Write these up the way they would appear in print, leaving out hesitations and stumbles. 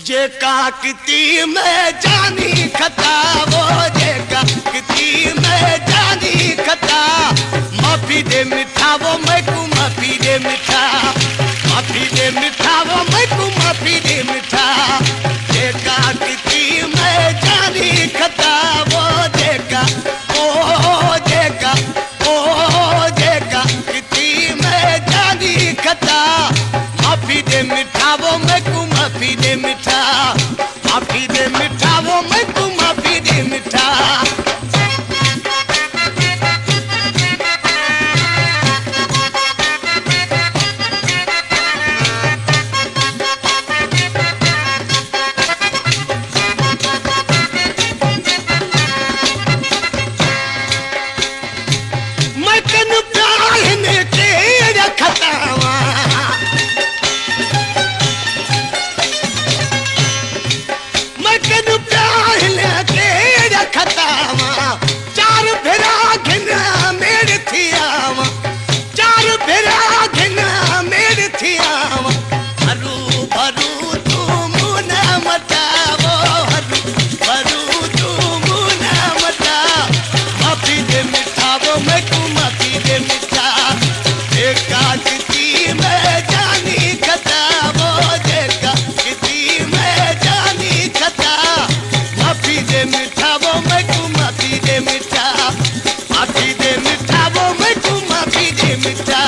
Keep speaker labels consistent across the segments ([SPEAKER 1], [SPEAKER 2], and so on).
[SPEAKER 1] जेका किती में जानी खता वो जेका किती में जानी खता माफी दे मिठा वो मैं को माफी दे मिठा माफी दे मिठा वो मैं को माफी दे मिठा जेका किती में जानी खता वो जेका जेका किती में जानी खता माफी दे मिठा वो मैं को माफी दे मिठा माफी दे मिठा वो मैं को माफी दे मिठा मैं कन प्यार के रखता चार फेरा घिना मेड़ थी आवा चार फेरा घिना मेड़ थी आवा हरू भरू तू मुना मटावो हरू भरू तू मुना मटा माफी दे मिठा वो मैं को माफी दे मिठा जेका किती में जानी खता वो जेका किती में जानी खता माफी दे मिठा वो मैं को माफी दे मिठा माफी दे मिठा वो मैं को माफी दे मिठा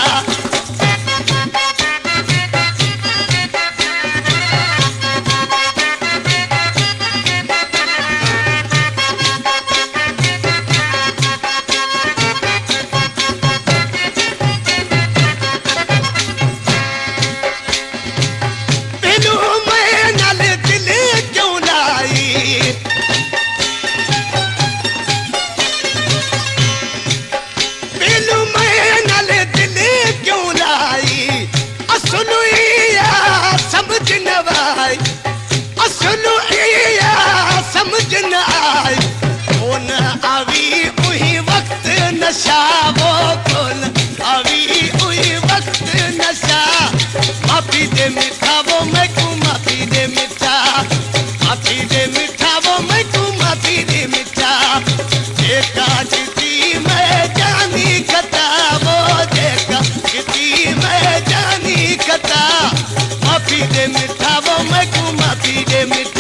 [SPEAKER 1] बिनु मैं नाल दिल क्यों लाई समझ न आई असलु समझ न आई कौन आवी उही वक्त नशा वो कौन आवी उही वक्त नशा माफी दे मिठा वो मैं को माफी दे मिठा माफी दे मिठा वो मैं को माफी दे मिठा जेका किती में जानी खता वो जेका किती में जानी खता माफी दे मिठा वो मैं को माफी दे मिठा